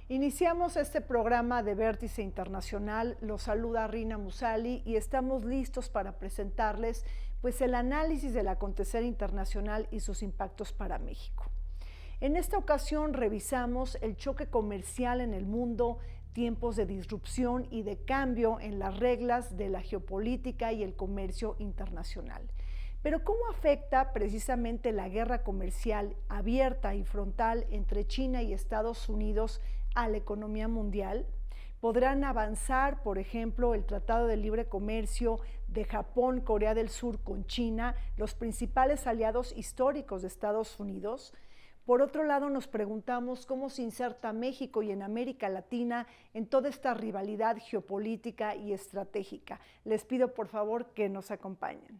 Iniciamos este programa de Vértice Internacional. Los saluda Rina Musali y estamos listos para presentarles el análisis del acontecer internacional y sus impactos para México. En esta ocasión revisamos el choque comercial en el mundo, tiempos de disrupción y de cambio en las reglas de la geopolítica y el comercio internacional. Pero ¿cómo afecta precisamente la guerra comercial abierta y frontal entre China y Estados Unidos a la economía mundial? ¿Podrán avanzar, por ejemplo, el Tratado de Libre Comercio de Japón, Corea del Sur con China, los principales aliados históricos de Estados Unidos? Por otro lado, nos preguntamos cómo se inserta México y en América Latina en toda esta rivalidad geopolítica y estratégica. Les pido por favor que nos acompañen.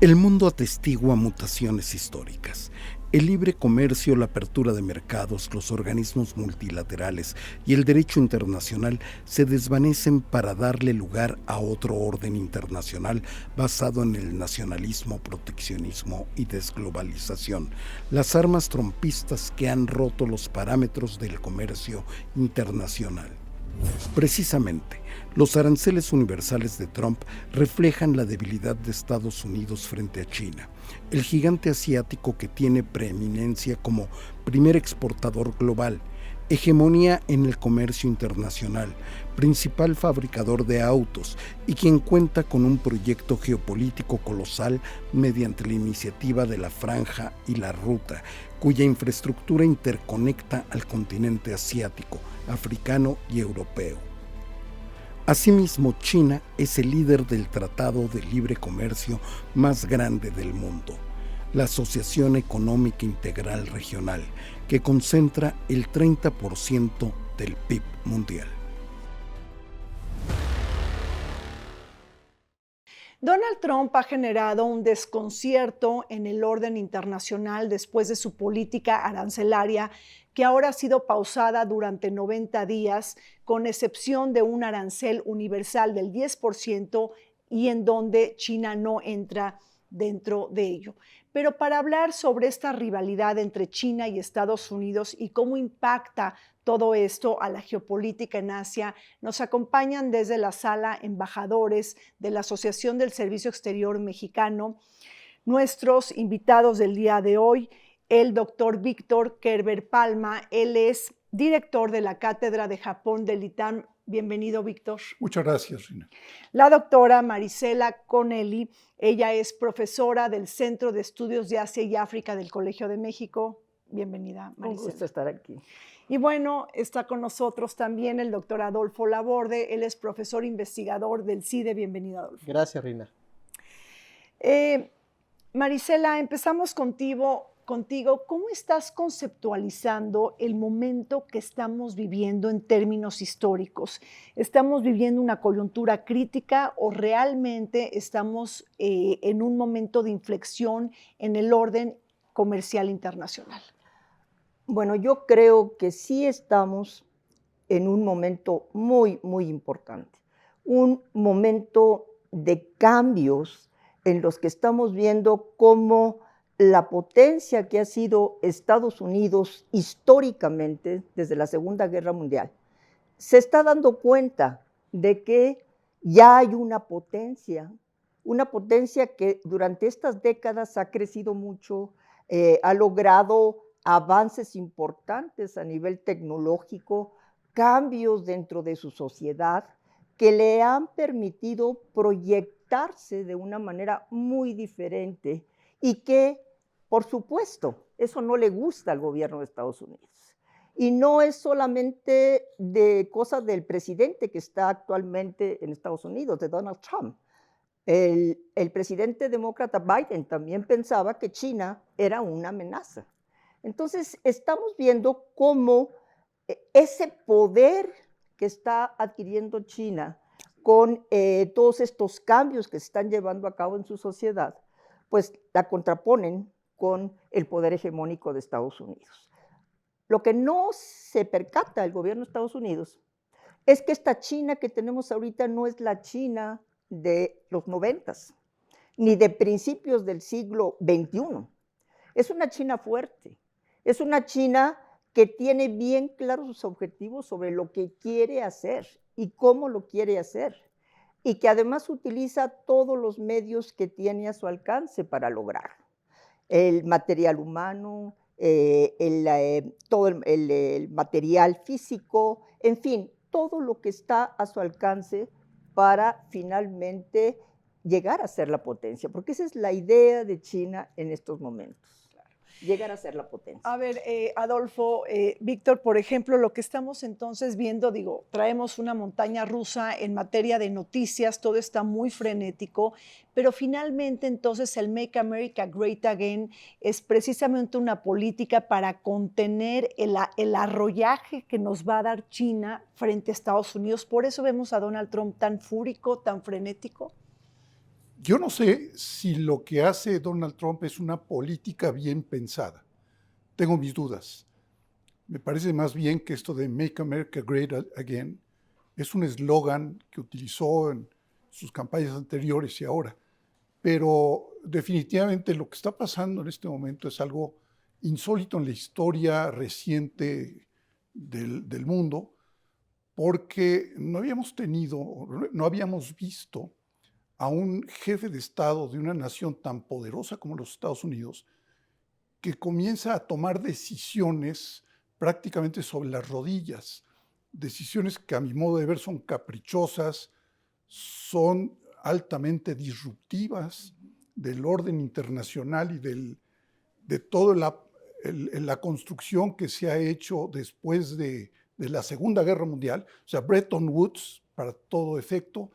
El mundo atestigua mutaciones históricas. El libre comercio, la apertura de mercados, los organismos multilaterales y el derecho internacional se desvanecen para darle lugar a otro orden internacional basado en el nacionalismo, proteccionismo y desglobalización, las armas trompistas que han roto los parámetros del comercio internacional. Precisamente, los aranceles universales de Trump reflejan la debilidad de Estados Unidos frente a China, el gigante asiático que tiene preeminencia como primer exportador global, hegemonía en el comercio internacional, principal fabricador de autos y quien cuenta con un proyecto geopolítico colosal mediante la iniciativa de la Franja y la Ruta, cuya infraestructura interconecta al continente asiático, africano y europeo. Asimismo, China es el líder del Tratado de Libre Comercio más grande del mundo, la Asociación Económica Integral Regional, que concentra el 30% del PIB mundial. Donald Trump ha generado un desconcierto en el orden internacional después de su política arancelaria, que ahora ha sido pausada durante 90 días, con excepción de un arancel universal del 10% y en donde China no entra dentro de ello. Pero para hablar sobre esta rivalidad entre China y Estados Unidos y cómo impacta todo esto a la geopolítica en Asia, nos acompañan desde la sala embajadores de la Asociación del Servicio Exterior Mexicano, nuestros invitados del día de hoy, el doctor Víctor Kerber Palma. Él es director de la Cátedra de Japón del ITAM. Bienvenido, Víctor. Muchas gracias, Rina. La doctora Marisela Connelly, ella es profesora del Centro de Estudios de Asia y África del Colegio de México. Bienvenida, Marisela. Un gusto estar aquí. Y bueno, está con nosotros también el doctor Adolfo Laborde. Él es profesor investigador del CIDE. Bienvenido, Adolfo. Gracias, Rina. Marisela, empezamos contigo. ¿Cómo estás conceptualizando el momento que estamos viviendo en términos históricos? ¿Estamos viviendo una coyuntura crítica o realmente estamos en un momento de inflexión en el orden comercial internacional? Bueno, yo creo que sí estamos en un momento muy, muy importante. Un momento de cambios en los que estamos viendo cómo la potencia que ha sido Estados Unidos históricamente desde la Segunda Guerra Mundial se está dando cuenta de que ya hay una potencia que durante estas décadas ha crecido mucho, ha logrado avances importantes a nivel tecnológico, cambios dentro de su sociedad que le han permitido proyectarse de una manera muy diferente y que, por supuesto, eso no le gusta al gobierno de Estados Unidos. Y no es solamente de cosas del presidente que está actualmente en Estados Unidos, de Donald Trump. El presidente demócrata Biden también pensaba que China era una amenaza. Entonces, estamos viendo cómo ese poder que está adquiriendo China con todos estos cambios que se están llevando a cabo en su sociedad, pues la contraponen con el poder hegemónico de Estados Unidos. Lo que no se percata el gobierno de Estados Unidos es que esta China que tenemos ahorita no es la China de los 90s, ni de principios del siglo XXI. Es una China fuerte, es una China que tiene bien claros sus objetivos sobre lo que quiere hacer y cómo lo quiere hacer, y que además utiliza todos los medios que tiene a su alcance para lograrlo. El material humano, todo el material físico, en fin, todo lo que está a su alcance para finalmente llegar a ser la potencia, porque esa es la idea de China en estos momentos. Llegar a ser la potencia. A ver, Adolfo, Víctor, por ejemplo, lo que estamos entonces viendo, digo, traemos una montaña rusa en materia de noticias, todo está muy frenético, pero finalmente entonces el Make America Great Again es precisamente una política para contener el arrollaje que nos va a dar China frente a Estados Unidos. Por eso vemos a Donald Trump tan fúrico, tan frenético. Yo no sé si lo que hace Donald Trump es una política bien pensada. Tengo mis dudas. Me parece más bien que esto de Make America Great Again es un eslogan que utilizó en sus campañas anteriores y ahora. Pero definitivamente lo que está pasando en este momento es algo insólito en la historia reciente del mundo, porque no habíamos visto a un jefe de Estado de una nación tan poderosa como los Estados Unidos, que comienza a tomar decisiones prácticamente sobre las rodillas, decisiones que a mi modo de ver son caprichosas, son altamente disruptivas del orden internacional y de toda la construcción que se ha hecho después de la Segunda Guerra Mundial. O sea, Bretton Woods, para todo efecto,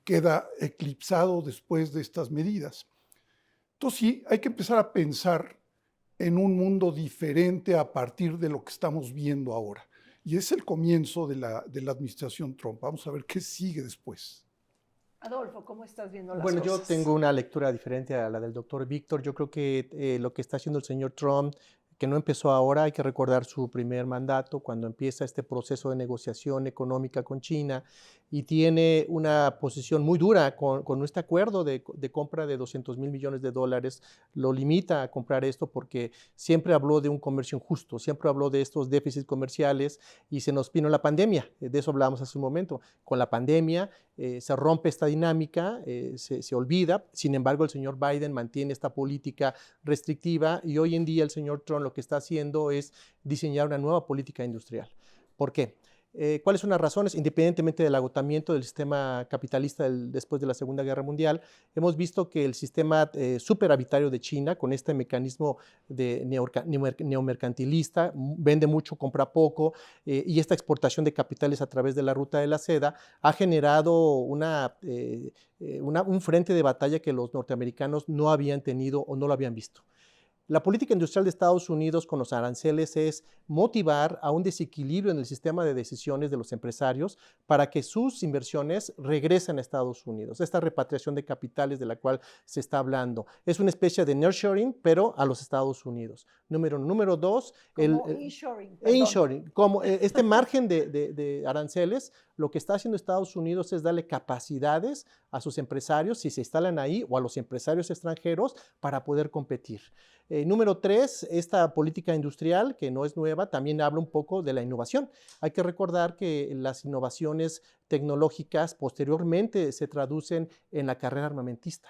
queda eclipsado después de estas medidas. Entonces sí, hay que empezar a pensar en un mundo diferente a partir de lo que estamos viendo ahora. Y es el comienzo de la administración Trump. Vamos a ver qué sigue después. Adolfo, ¿cómo estás viendo las cosas? Yo tengo una lectura diferente a la del doctor Víctor. Yo creo que lo que está haciendo el señor Trump, que no empezó ahora, hay que recordar su primer mandato, cuando empieza este proceso de negociación económica con China, y tiene una posición muy dura con este acuerdo de compra de $200 mil millones, lo limita a comprar esto porque siempre habló de un comercio injusto, siempre habló de estos déficits comerciales, y se nos vino la pandemia, de eso hablábamos hace un momento. Con la pandemia se rompe esta dinámica, se olvida. Sin embargo, el señor Biden mantiene esta política restrictiva, y hoy en día el señor Trump lo que está haciendo es diseñar una nueva política industrial. ¿Por qué? ¿Cuáles son las razones? Independientemente del agotamiento del sistema capitalista después de la Segunda Guerra Mundial, hemos visto que el sistema superavitario de China, con este mecanismo de neomercantilista, vende mucho, compra poco, y esta exportación de capitales a través de la ruta de la seda ha generado un frente de batalla que los norteamericanos no habían tenido o no lo habían visto. La política industrial de Estados Unidos con los aranceles es motivar a un desequilibrio en el sistema de decisiones de los empresarios para que sus inversiones regresen a Estados Unidos. Esta repatriación de capitales de la cual se está hablando es una especie de nearshoring, pero a los Estados Unidos. Número dos, inshoring. Como este margen de aranceles, lo que está haciendo Estados Unidos es darle capacidades a sus empresarios, si se instalan ahí, o a los empresarios extranjeros, para poder competir. Número tres, esta política industrial, que no es nueva, también habla un poco de la innovación. Hay que recordar que las innovaciones tecnológicas posteriormente se traducen en la carrera armamentista.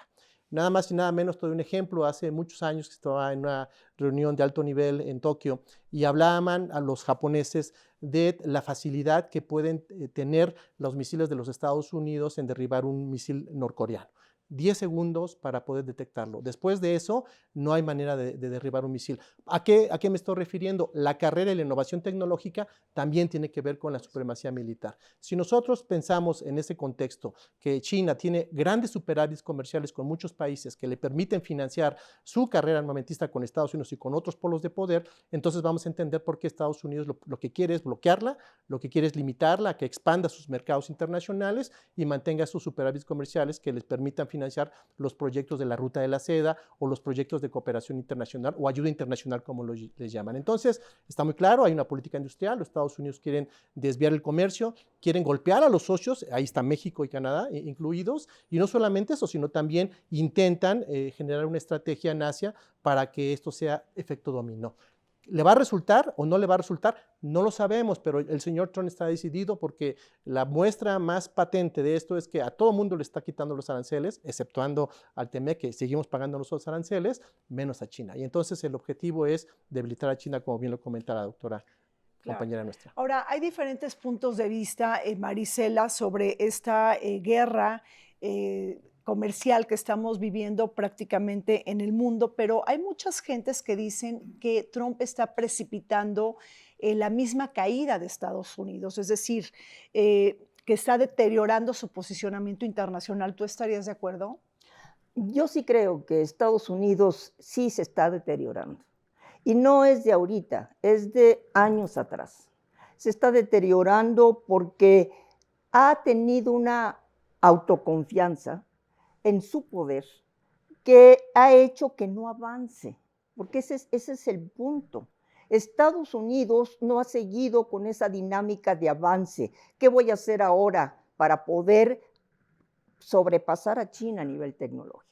Nada más y nada menos, te doy un ejemplo. Hace muchos años que estaba en una reunión de alto nivel en Tokio y hablaban a los japoneses de la facilidad que pueden tener los misiles de los Estados Unidos en derribar un misil norcoreano. 10 segundos para poder detectarlo. Después de eso, no hay manera de derribar un misil. ¿A qué me estoy refiriendo? La carrera y la innovación tecnológica también tiene que ver con la supremacía militar. Si nosotros pensamos en ese contexto que China tiene grandes superávits comerciales con muchos países que le permiten financiar su carrera armamentista con Estados Unidos y con otros polos de poder, entonces vamos a entender por qué Estados Unidos lo que quiere es bloquearla, lo que quiere es limitarla, a que expanda sus mercados internacionales y mantenga sus superávits comerciales que les permitan financiar los proyectos de la Ruta de la Seda o los proyectos de cooperación internacional o ayuda internacional, como les llaman. Entonces, está muy claro, hay una política industrial, los Estados Unidos quieren desviar el comercio, quieren golpear a los socios, ahí está México y Canadá incluidos, y no solamente eso, sino también intentan generar una estrategia en Asia para que esto sea efecto dominó. ¿Le va a resultar o no le va a resultar? No lo sabemos, pero el señor Trump está decidido porque la muestra más patente de esto es que a todo mundo le está quitando los aranceles, exceptuando al TME, que seguimos pagando nosotros aranceles, menos a China. Y entonces el objetivo es debilitar a China, como bien lo comenta la doctora compañera nuestra. Ahora, hay diferentes puntos de vista, Marisela, sobre esta guerra comercial que estamos viviendo prácticamente en el mundo, pero hay muchas gentes que dicen que Trump está precipitando la misma caída de Estados Unidos, es decir, que está deteriorando su posicionamiento internacional. ¿Tú estarías de acuerdo? Yo sí creo que Estados Unidos sí se está deteriorando. Y no es de ahorita, es de años atrás. Se está deteriorando porque ha tenido una autoconfianza en su poder que ha hecho que no avance, porque ese es el punto. Estados Unidos no ha seguido con esa dinámica de avance. ¿Qué voy a hacer ahora para poder sobrepasar a China a nivel tecnológico?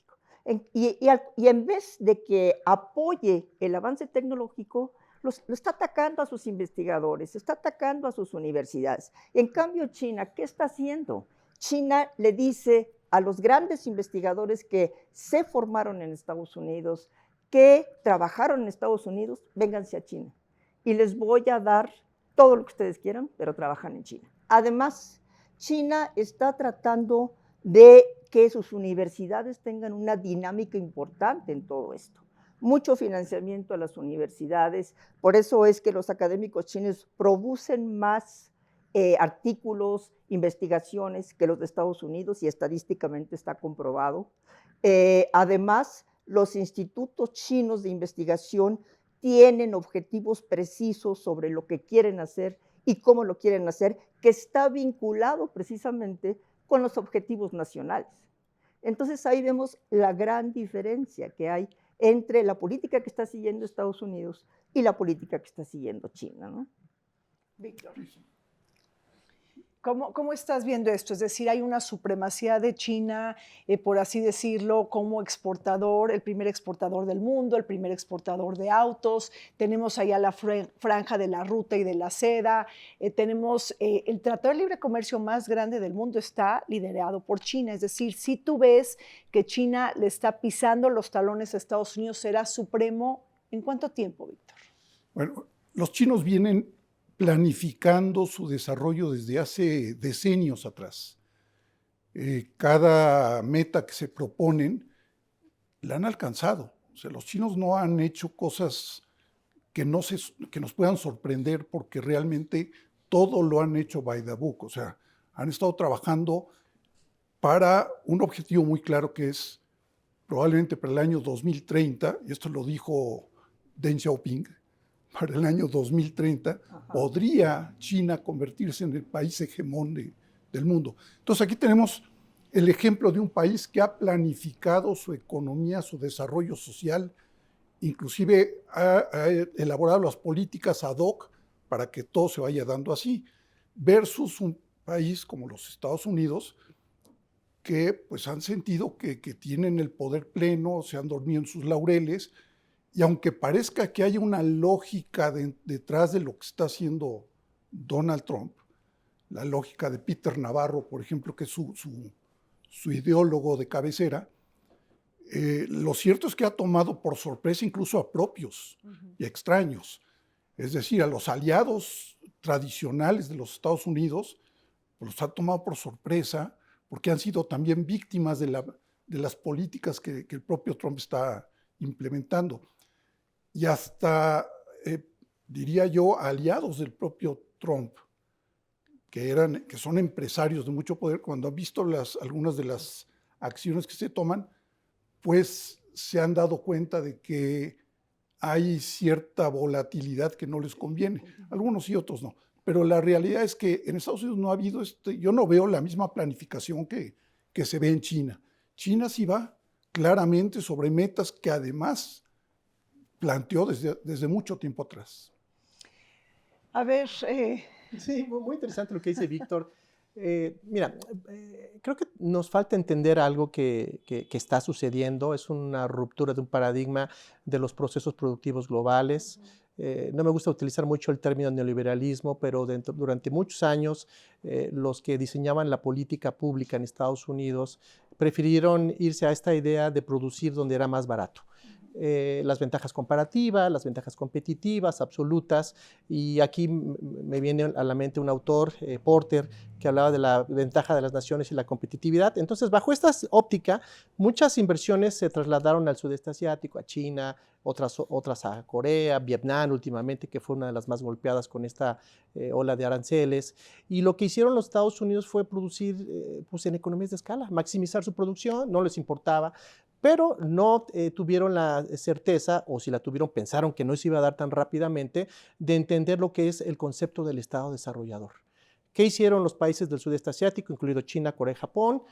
Y en vez de que apoye el avance tecnológico, lo está atacando a sus investigadores, está atacando a sus universidades. En cambio, China, ¿qué está haciendo? China le dice a los grandes investigadores que se formaron en Estados Unidos, que trabajaron en Estados Unidos, vénganse a China y les voy a dar todo lo que ustedes quieran, pero trabajan en China. Además, China está tratando de que sus universidades tengan una dinámica importante en todo esto. Mucho financiamiento a las universidades, por eso es que los académicos chinos producen más artículos, investigaciones que los de Estados Unidos y estadísticamente está comprobado. Además, los institutos chinos de investigación tienen objetivos precisos sobre lo que quieren hacer y cómo lo quieren hacer, que está vinculado precisamente con los objetivos nacionales. Entonces ahí vemos la gran diferencia que hay entre la política que está siguiendo Estados Unidos y la política que está siguiendo China, ¿no? Víctor, ¿cómo estás viendo esto? Es decir, hay una supremacía de China, por así decirlo, como exportador, el primer exportador del mundo, el primer exportador de autos. Tenemos allá la franja de la Ruta y de la Seda. Tenemos el Tratado de Libre Comercio más grande del mundo está liderado por China. Es decir, si tú ves que China le está pisando los talones a Estados Unidos, ¿será supremo? ¿En cuánto tiempo, Víctor? Bueno, los chinos vienen planificando su desarrollo desde hace decenios atrás. Cada meta que se proponen la han alcanzado. O sea, los chinos no han hecho cosas que nos puedan sorprender porque realmente todo lo han hecho by the book. O sea, han estado trabajando para un objetivo muy claro que es probablemente para el año 2030, y esto lo dijo Deng Xiaoping, para el año 2030, podría China convertirse en el país hegemón del mundo. Entonces aquí tenemos el ejemplo de un país que ha planificado su economía, su desarrollo social, inclusive ha elaborado las políticas ad hoc para que todo se vaya dando así, versus un país como los Estados Unidos, que pues han sentido que tienen el poder pleno, se han dormido en sus laureles. Y aunque parezca que hay una lógica detrás de lo que está haciendo Donald Trump, la lógica de Peter Navarro, por ejemplo, que es su ideólogo de cabecera, lo cierto es que ha tomado por sorpresa incluso a propios y a extraños. Es decir, a los aliados tradicionales de los Estados Unidos, pues los ha tomado por sorpresa porque han sido también víctimas de de las políticas que el propio Trump está implementando. Y hasta, diría yo, aliados del propio Trump, que son empresarios de mucho poder, cuando han visto algunas de las acciones que se toman, pues se han dado cuenta de que hay cierta volatilidad que no les conviene, algunos y otros no. Pero la realidad es que en Estados Unidos no ha habido, yo no veo la misma planificación que se ve en China. China sí va claramente sobre metas que además planteó desde mucho tiempo atrás. A ver, Sí, muy interesante lo que dice Víctor. Mira, creo que nos falta entender algo que está sucediendo. Es una ruptura de un paradigma de los procesos productivos globales. No me gusta utilizar mucho el término neoliberalismo, pero durante muchos años los que diseñaban la política pública en Estados Unidos prefirieron irse a esta idea de producir donde era más barato. Las ventajas comparativas, las ventajas competitivas, absolutas, y aquí me viene a la mente un autor, Porter, que hablaba de la ventaja de las naciones y la competitividad. Entonces, bajo esta óptica, muchas inversiones se trasladaron al sudeste asiático, a China, otras a Corea, Vietnam últimamente, que fue una de las más golpeadas con esta ola de aranceles, y lo que hicieron los Estados Unidos fue producir pues en economías de escala, maximizar su producción, no les importaba, pero no tuvieron la certeza, o si la tuvieron, pensaron que no se iba a dar tan rápidamente, de entender lo que es el concepto del Estado desarrollador. ¿Qué hicieron los países del sudeste asiático, incluido China, Corea y Japón?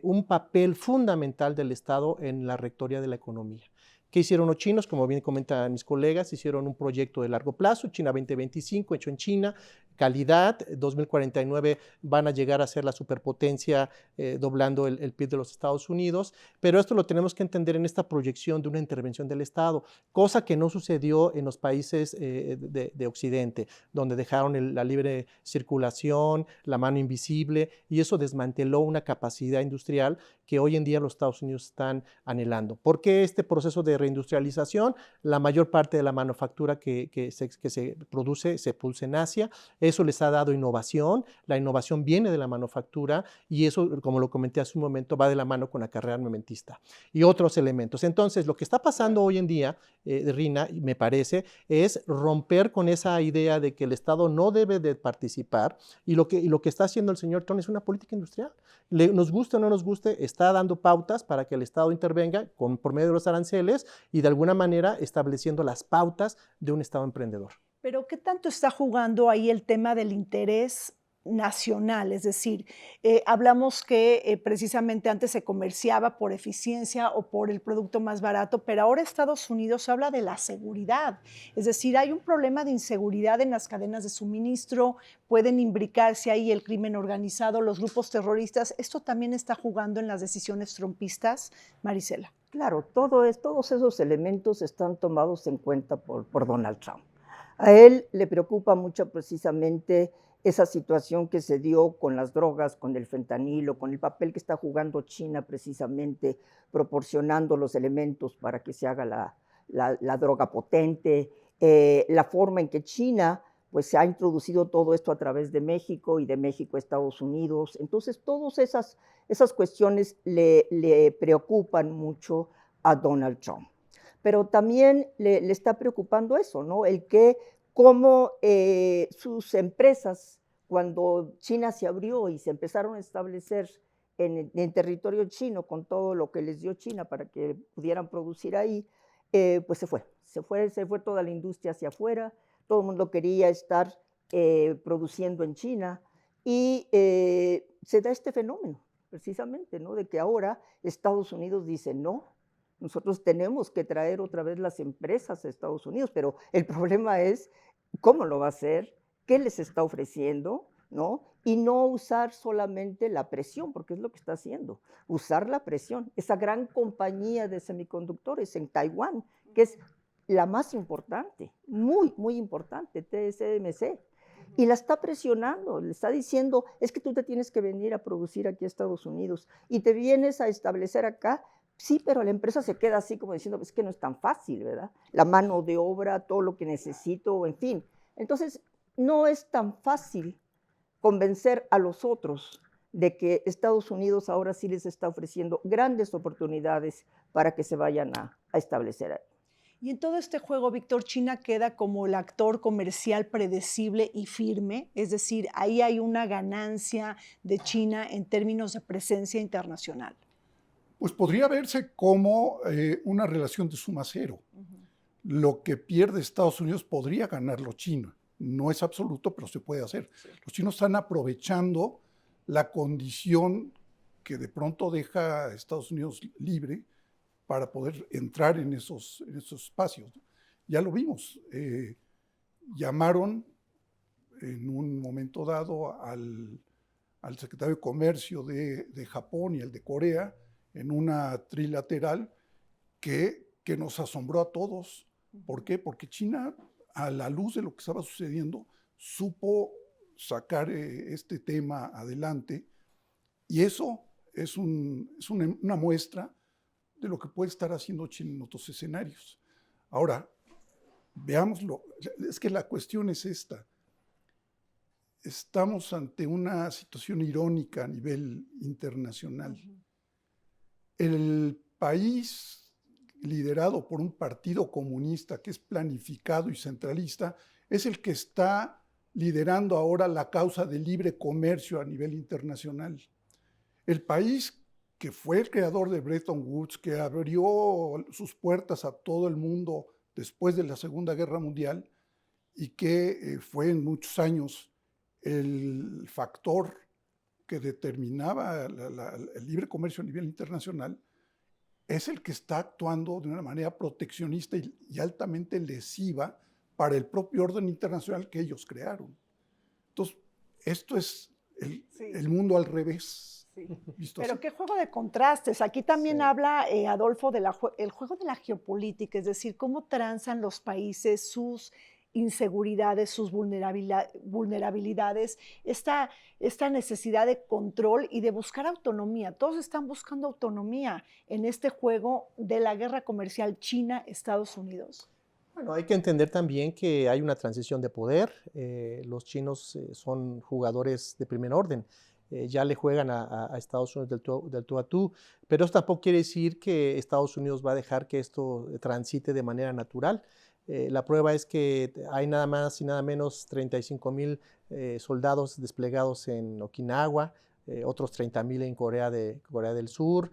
Un papel fundamental del Estado en la rectoría de la economía. ¿Qué hicieron los chinos? Como bien comentan mis colegas, hicieron un proyecto de largo plazo, China 2025, hecho en China, calidad, 2049 van a llegar a ser la superpotencia doblando el PIB de los Estados Unidos, pero esto lo tenemos que entender en esta proyección de una intervención del Estado, cosa que no sucedió en los países de Occidente, donde dejaron la libre circulación, la mano invisible, y eso desmanteló una capacidad industrial que hoy en día los Estados Unidos están anhelando. ¿Por qué este proceso de reindustrialización? La mayor parte de la manufactura que se produce se pulsa en Asia. Eso les ha dado innovación. La innovación viene de la manufactura y eso, como lo comenté hace un momento, va de la mano con la carrera armamentista y otros elementos. Entonces, lo que está pasando hoy en día, Rina, me parece, es romper con esa idea de que el Estado no debe de participar, y lo que está haciendo el señor Trump es una política industrial. Nos guste o no nos guste, está dando pautas para que el Estado intervenga por medio de los aranceles y de alguna manera estableciendo las pautas de un Estado emprendedor. Pero ¿qué tanto está jugando ahí el tema del interés nacional? Es decir, hablamos que precisamente antes se comerciaba por eficiencia o por el producto más barato, pero ahora Estados Unidos habla de la seguridad. Es decir, hay un problema de inseguridad en las cadenas de suministro, pueden imbricarse ahí el crimen organizado, los grupos terroristas. ¿Esto también está jugando en las decisiones trumpistas, Marisela? Claro, todos esos elementos están tomados en cuenta por Donald Trump. A él le preocupa mucho precisamente esa situación que se dio con las drogas, con el fentanilo, con el papel que está jugando China precisamente proporcionando los elementos para que se haga la droga potente, la forma en que China pues se ha introducido todo esto a través de México y de México a Estados Unidos. Entonces, todas esas cuestiones le preocupan mucho a Donald Trump. Pero también le está preocupando eso, ¿no? Cómo sus empresas, cuando China se abrió y se empezaron a establecer en territorio chino con todo lo que les dio China para que pudieran producir ahí, pues se fue toda la industria hacia afuera, todo el mundo quería estar produciendo en China y se da este fenómeno precisamente, ¿no? De que ahora Estados Unidos dice no. Nosotros tenemos que traer otra vez las empresas a Estados Unidos, pero el problema es cómo lo va a hacer, qué les está ofreciendo, ¿no? Y no usar solamente la presión, porque es lo que está haciendo, usar la presión. Esa gran compañía de semiconductores en Taiwán, que es la más importante, muy, muy importante, TSMC, y la está presionando, le está diciendo, es que tú te tienes que venir a producir aquí a Estados Unidos y te vienes a establecer acá. Sí, pero la empresa se queda así como diciendo, es que no es tan fácil, ¿verdad? La mano de obra, todo lo que necesito, en fin. Entonces, no es tan fácil convencer a los otros de que Estados Unidos ahora sí les está ofreciendo grandes oportunidades para que se vayan a establecer ahí. Y en todo este juego, Víctor, China queda como el actor comercial predecible y firme, es decir, ahí hay una ganancia de China en términos de presencia internacional. Pues podría verse como una relación de suma cero. Lo que pierde Estados Unidos podría ganarlo China. No es absoluto, pero se puede hacer. Sí. Los chinos están aprovechando la condición que de pronto deja a Estados Unidos libre para poder entrar en esos espacios. Ya lo vimos. Llamaron en un momento dado al secretario de Comercio de Japón y el de Corea en una trilateral que nos asombró a todos. ¿Por qué? Porque China, a la luz de lo que estaba sucediendo, supo sacar este tema adelante, y eso es una muestra de lo que puede estar haciendo China en otros escenarios. Ahora, veámoslo, es que la cuestión es esta. Estamos ante una situación irónica a nivel internacional. El país liderado por un partido comunista que es planificado y centralista es el que está liderando ahora la causa del libre comercio a nivel internacional. El país que fue el creador de Bretton Woods, que abrió sus puertas a todo el mundo después de la Segunda Guerra Mundial y que fue en muchos años el factor que determinaba el libre comercio a nivel internacional, es el que está actuando de una manera proteccionista y altamente lesiva para el propio orden internacional que ellos crearon. Entonces, esto es el mundo al revés. Sí. Pero así. Qué juego de contrastes. Aquí también habla Adolfo del juego de la geopolítica, es decir, cómo transan los países sus inseguridades, sus vulnerabilidades, esta necesidad de control y de buscar autonomía. Todos están buscando autonomía en este juego de la guerra comercial China-Estados Unidos. Bueno, hay que entender también que hay una transición de poder. Los chinos son jugadores de primer orden. Ya le juegan a Estados Unidos del tú a tú, pero eso tampoco quiere decir que Estados Unidos va a dejar que esto transite de manera natural. La prueba es que hay nada más y nada menos 35,000 soldados desplegados en Okinawa, otros 30,000 en Corea del Sur,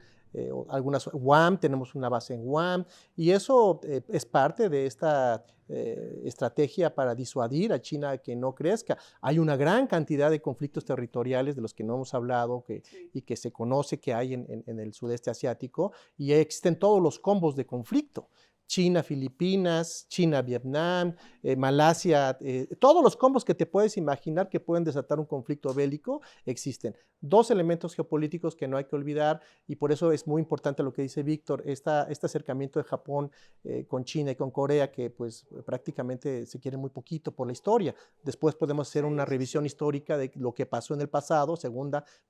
algunas Guam, tenemos una base en Guam, y eso es parte de esta estrategia para disuadir a China que no crezca. Hay una gran cantidad de conflictos territoriales de los que no hemos hablado y que se conoce que hay en el sudeste asiático, y existen todos los combos de conflicto. China, Filipinas, China, Vietnam, Malasia, todos los combos que te puedes imaginar que pueden desatar un conflicto bélico existen. Dos elementos geopolíticos que no hay que olvidar, y por eso es muy importante lo que dice Víctor, este acercamiento de Japón con China y con Corea, que pues prácticamente se quiere muy poquito por la historia. Después podemos hacer una revisión histórica de lo que pasó en el pasado,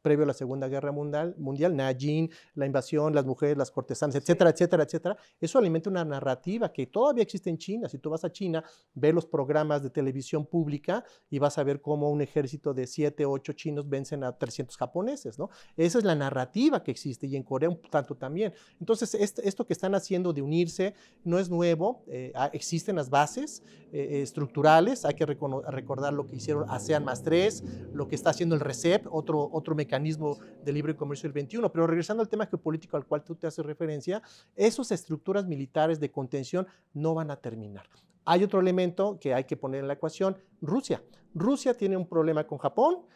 previo a la Segunda Guerra Mundial, Nanjing, la invasión, las mujeres, las cortesanas, etcétera, etcétera, etcétera. Eso alimenta una narrativa que todavía existe en China. Si tú vas a China, ve los programas de televisión pública y vas a ver cómo un ejército de 7, 8 chinos vencen a 300 japoneses, ¿no? Esa es la narrativa que existe, y en Corea un tanto también. Entonces, esto que están haciendo de unirse no es nuevo, existen las bases estructurales. Hay que recordar lo que hicieron ASEAN +3, lo que está haciendo el RCEP, otro mecanismo de libre comercio del 21. Pero regresando al tema geopolítico al cual tú te haces referencia, esas estructuras militares de contención no van a terminar. Hay otro elemento que hay que poner en la ecuación: Rusia. Rusia tiene un problema con Japón,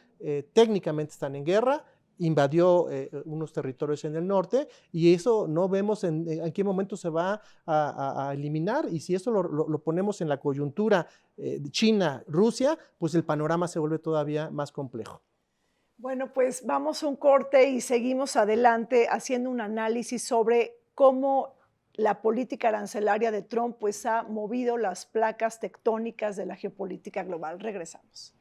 técnicamente están en guerra, invadió unos territorios en el norte, y eso no vemos en qué momento se va a eliminar. Y si eso lo ponemos en la coyuntura China-Rusia, pues el panorama se vuelve todavía más complejo. Bueno, pues vamos a un corte y seguimos adelante haciendo un análisis sobre cómo la política arancelaria de Trump pues ha movido las placas tectónicas de la geopolítica global. Regresamos.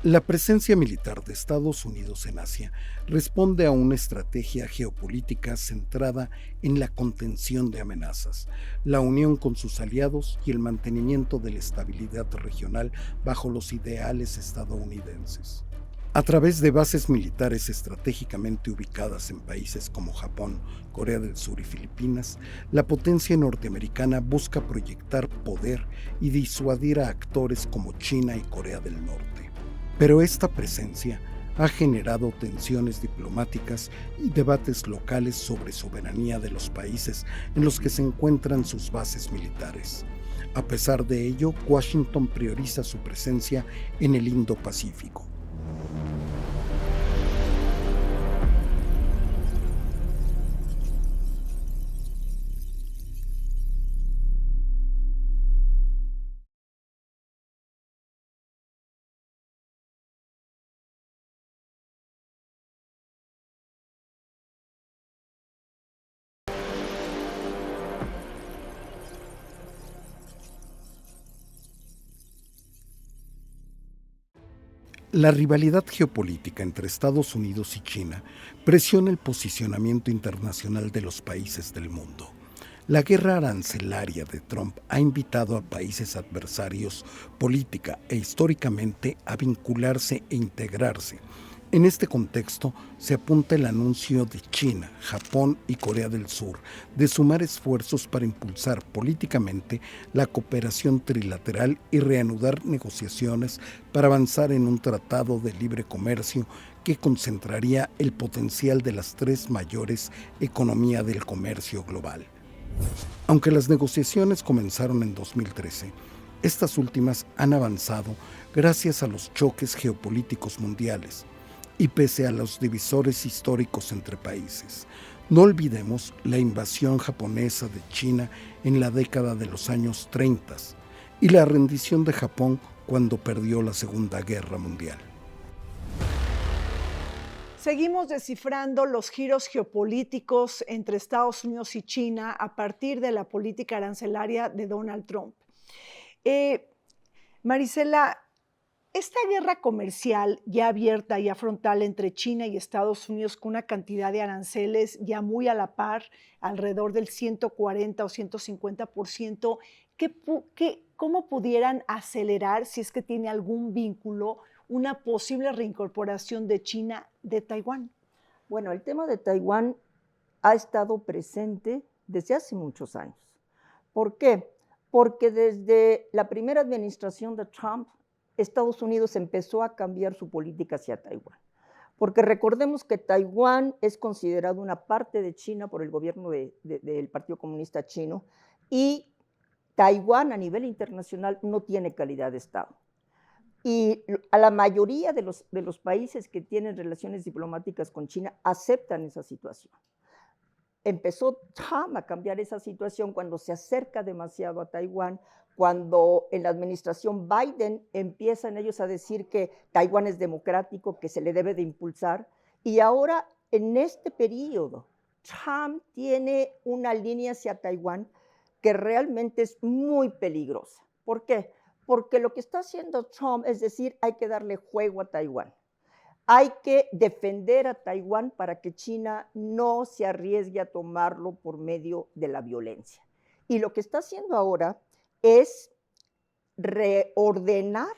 La presencia militar de Estados Unidos en Asia responde a una estrategia geopolítica centrada en la contención de amenazas, la unión con sus aliados y el mantenimiento de la estabilidad regional bajo los ideales estadounidenses. A través de bases militares estratégicamente ubicadas en países como Japón, Corea del Sur y Filipinas, la potencia norteamericana busca proyectar poder y disuadir a actores como China y Corea del Norte. Pero esta presencia ha generado tensiones diplomáticas y debates locales sobre soberanía de los países en los que se encuentran sus bases militares. A pesar de ello, Washington prioriza su presencia en el Indo-Pacífico. La rivalidad geopolítica entre Estados Unidos y China presiona el posicionamiento internacional de los países del mundo. La guerra arancelaria de Trump ha invitado a países adversarios política e históricamente a vincularse e integrarse. En este contexto se apunta el anuncio de China, Japón y Corea del Sur de sumar esfuerzos para impulsar políticamente la cooperación trilateral y reanudar negociaciones para avanzar en un tratado de libre comercio que concentraría el potencial de las tres mayores economías del comercio global. Aunque las negociaciones comenzaron en 2013, estas últimas han avanzado gracias a los choques geopolíticos mundiales y pese a los divisores históricos entre países. No olvidemos la invasión japonesa de China en la década de los años 30 y la rendición de Japón cuando perdió la Segunda Guerra Mundial. Seguimos descifrando los giros geopolíticos entre Estados Unidos y China a partir de la política arancelaria de Donald Trump. Marisela, esta guerra comercial ya abierta, ya frontal entre China y Estados Unidos con una cantidad de aranceles ya muy a la par, alrededor del 140 o 150%, ¿cómo pudieran acelerar, si es que tiene algún vínculo, una posible reincorporación de China de Taiwán? Bueno, el tema de Taiwán ha estado presente desde hace muchos años. ¿Por qué? Porque desde la primera administración de Trump, Estados Unidos empezó a cambiar su política hacia Taiwán. Porque recordemos que Taiwán es considerado una parte de China por el gobierno del Partido Comunista Chino y Taiwán a nivel internacional no tiene calidad de Estado. Y a la mayoría de los países que tienen relaciones diplomáticas con China aceptan esa situación. Empezó Trump a cambiar esa situación cuando se acerca demasiado a Taiwán, cuando en la administración Biden empiezan ellos a decir que Taiwán es democrático, que se le debe de impulsar, y ahora en este periodo Trump tiene una línea hacia Taiwán que realmente es muy peligrosa. ¿Por qué? Porque lo que está haciendo Trump es decir, hay que darle juego a Taiwán. Hay que defender a Taiwán para que China no se arriesgue a tomarlo por medio de la violencia. Y lo que está haciendo ahora es reordenar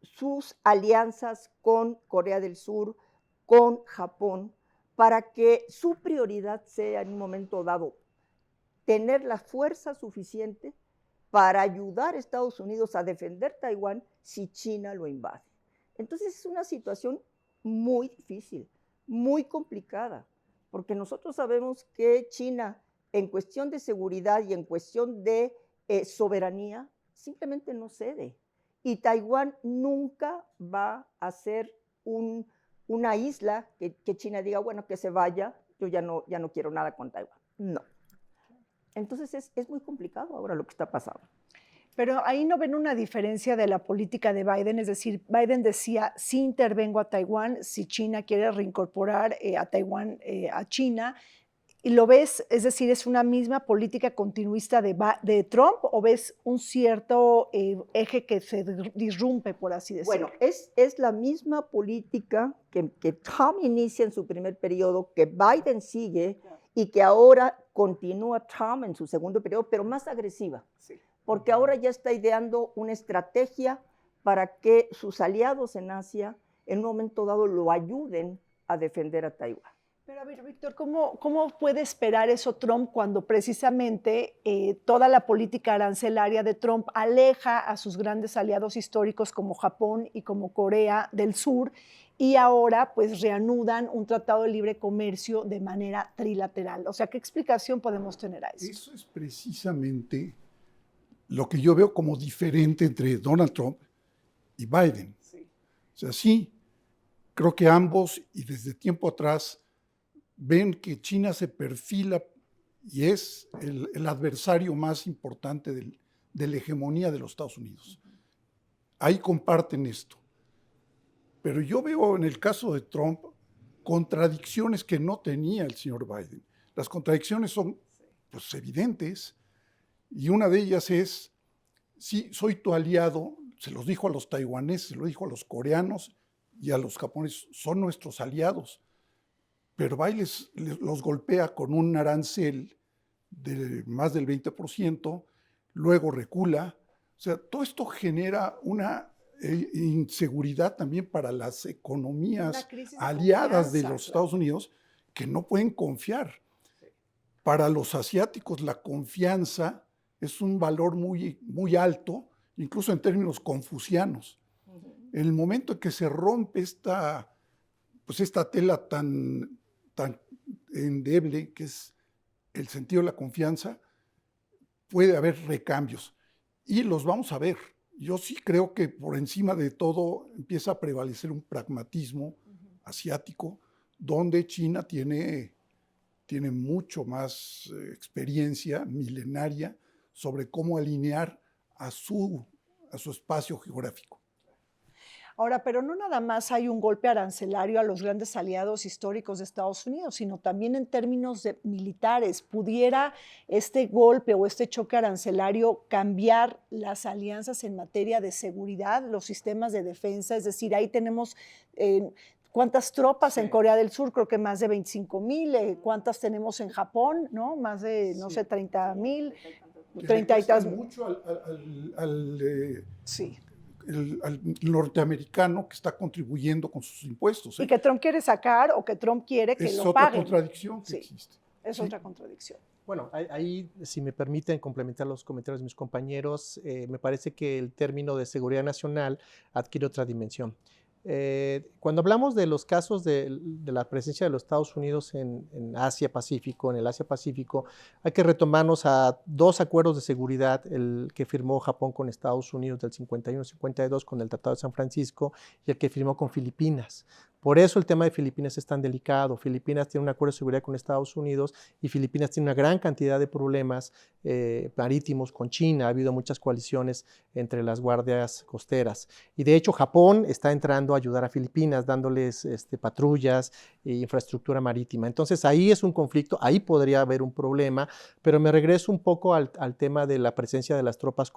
sus alianzas con Corea del Sur, con Japón, para que su prioridad sea en un momento dado tener la fuerza suficiente para ayudar a Estados Unidos a defender Taiwán si China lo invade. Entonces es una situación muy difícil, muy complicada, porque nosotros sabemos que China en cuestión de seguridad y en cuestión de soberanía simplemente no cede. Y Taiwán nunca va a ser una isla que China diga, bueno, que se vaya, yo ya no quiero nada con Taiwán. No. Entonces es muy complicado ahora lo que está pasando. Pero ahí no ven una diferencia de la política de Biden, es decir, Biden decía, sí intervengo a Taiwán si China quiere reincorporar a Taiwán a China, ¿Y lo ves, es decir, es una misma política continuista de Trump o ves un cierto eje que se disrumpe, por así decirlo? Bueno, es la misma política que Trump inicia en su primer periodo, que Biden sigue y que ahora continúa Trump en su segundo periodo, pero más agresiva, porque ahora ya está ideando una estrategia para que sus aliados en Asia en un momento dado lo ayuden a defender a Taiwán. Pero a ver, Víctor, ¿cómo puede esperar eso Trump cuando precisamente toda la política arancelaria de Trump aleja a sus grandes aliados históricos como Japón y como Corea del Sur y ahora pues reanudan un tratado de libre comercio de manera trilateral? O sea, ¿qué explicación podemos tener a eso? Eso es precisamente lo que yo veo como diferente entre Donald Trump y Biden. Sí. O sea, sí, creo que ambos y desde tiempo atrás ven que China se perfila y es el adversario más importante de la hegemonía de los Estados Unidos. Ahí comparten esto. Pero yo veo en el caso de Trump contradicciones que no tenía el señor Biden. Las contradicciones son pues, evidentes y una de ellas es, sí, soy tu aliado, se los dijo a los taiwaneses, se lo dijo a los coreanos y a los japoneses, son nuestros aliados. Pero Biden los golpea con un arancel de más del 20%, luego recula. O sea, todo esto genera una inseguridad también para las economías aliadas de los Estados Unidos que no pueden confiar. Para los asiáticos la confianza es un valor muy, muy alto, incluso en términos confucianos. En el momento en que se rompe esta tela tan endeble, que es el sentido de la confianza, puede haber recambios. Y los vamos a ver. Yo sí creo que por encima de todo empieza a prevalecer un pragmatismo asiático, donde China tiene mucho más experiencia milenaria sobre cómo alinear a su espacio geográfico. Ahora, pero no nada más hay un golpe arancelario a los grandes aliados históricos de Estados Unidos, sino también en términos militares. ¿Pudiera este golpe o este choque arancelario cambiar las alianzas en materia de seguridad, los sistemas de defensa? Es decir, ahí tenemos ¿cuántas tropas en Corea del Sur? Creo que más de 25,000. ¿Cuántas tenemos en Japón? ¿No? Más de, no sé, 30,000. 30 y tantos. Mucho al norteamericano que está contribuyendo con sus impuestos. Y que Trump quiere sacar o que Trump quiere que lo paguen. Es otra contradicción que existe. Es otra contradicción. Bueno, ahí, si me permiten complementar los comentarios de mis compañeros, me parece que el término de seguridad nacional adquiere otra dimensión. Cuando hablamos de los casos de la presencia de los Estados Unidos en Asia-Pacífico, en el Asia-Pacífico, hay que retomarnos a dos acuerdos de seguridad, el que firmó Japón con Estados Unidos del 51-52 con el Tratado de San Francisco y el que firmó con Filipinas. Por eso el tema de Filipinas es tan delicado. Filipinas tiene un acuerdo de seguridad con Estados Unidos y Filipinas tiene una gran cantidad de problemas marítimos con China. Ha habido muchas coaliciones entre las guardias costeras. Y de hecho Japón está entrando a ayudar a Filipinas, dándoles patrullas e infraestructura marítima. Entonces ahí es un conflicto, ahí podría haber un problema, pero me regreso un poco al tema de la presencia de las tropas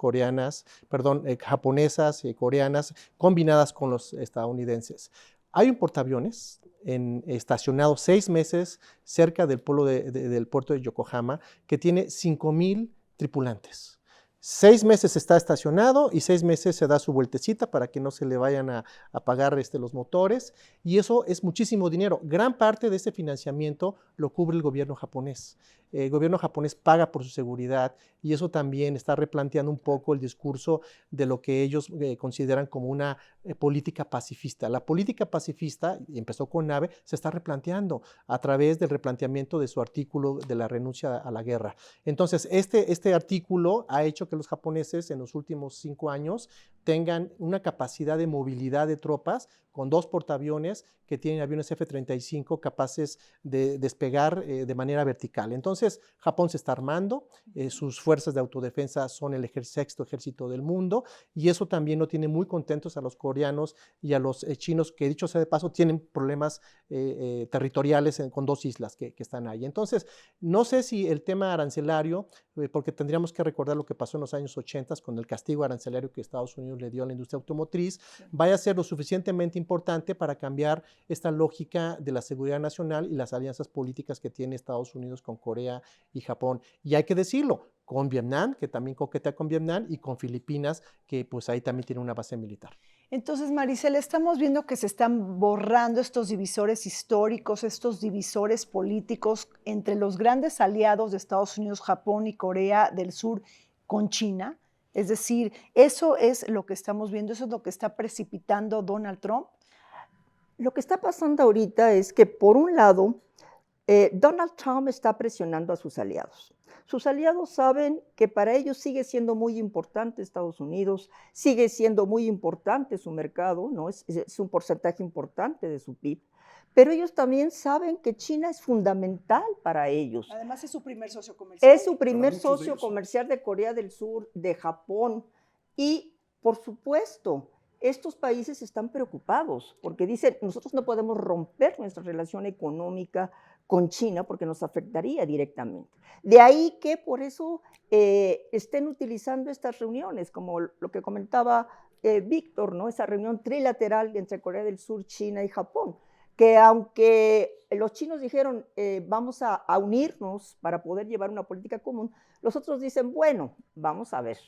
japonesas y coreanas combinadas con los estadounidenses. Hay un portaaviones estacionado 6 meses cerca del puerto de Yokohama que tiene 5,000 tripulantes. 6 meses está estacionado y 6 meses se da su vueltecita para que no se le vayan a apagar los motores, y eso es muchísimo dinero. Gran parte de ese financiamiento lo cubre el gobierno japonés. El gobierno japonés paga por su seguridad y eso también está replanteando un poco el discurso de lo que ellos consideran como una política pacifista. La política pacifista, y empezó con Abe, se está replanteando a través del replanteamiento de su artículo de la renuncia a la guerra. Entonces, este artículo ha hecho que los japoneses en los últimos 5 años tengan una capacidad de movilidad de tropas con 2 portaaviones que tienen aviones F-35 capaces de despegar de manera vertical. Entonces, Japón se está armando, sus fuerzas de autodefensa son el sexto ejército del mundo, y eso también no tiene muy contentos a los coreanos y a los chinos, que dicho sea de paso, tienen problemas territoriales con 2 islas que están ahí. Entonces, no sé si el tema arancelario, porque tendríamos que recordar lo que pasó en los años 80 con el castigo arancelario que Estados Unidos le dio a la industria automotriz, vaya a ser lo suficientemente importante para cambiar esta lógica de la seguridad nacional y las alianzas políticas que tiene Estados Unidos con Corea y Japón. Y hay que decirlo, con Vietnam, que también coquetea con Vietnam, y con Filipinas, que pues ahí también tiene una base militar. Entonces, Maricela, estamos viendo que se están borrando estos divisores históricos, estos divisores políticos entre los grandes aliados de Estados Unidos, Japón y Corea del Sur con China. Es decir, eso es lo que estamos viendo, eso es lo que está precipitando Donald Trump. Lo que está pasando ahorita es que, por un lado, Donald Trump está presionando a sus aliados. Sus aliados saben que para ellos sigue siendo muy importante Estados Unidos, sigue siendo muy importante su mercado, ¿no? Es un porcentaje importante de su PIB, pero ellos también saben que China es fundamental para ellos. Además es su primer socio comercial. Es su primer socio comercial de Corea del Sur, de Japón, y por supuesto, estos países están preocupados porque dicen, nosotros no podemos romper nuestra relación económica con China porque nos afectaría directamente. De ahí que por eso estén utilizando estas reuniones, como lo que comentaba Víctor, ¿no? Esa reunión trilateral entre Corea del Sur, China y Japón, que aunque los chinos dijeron vamos a unirnos para poder llevar una política común, los otros dicen, bueno, vamos a ver,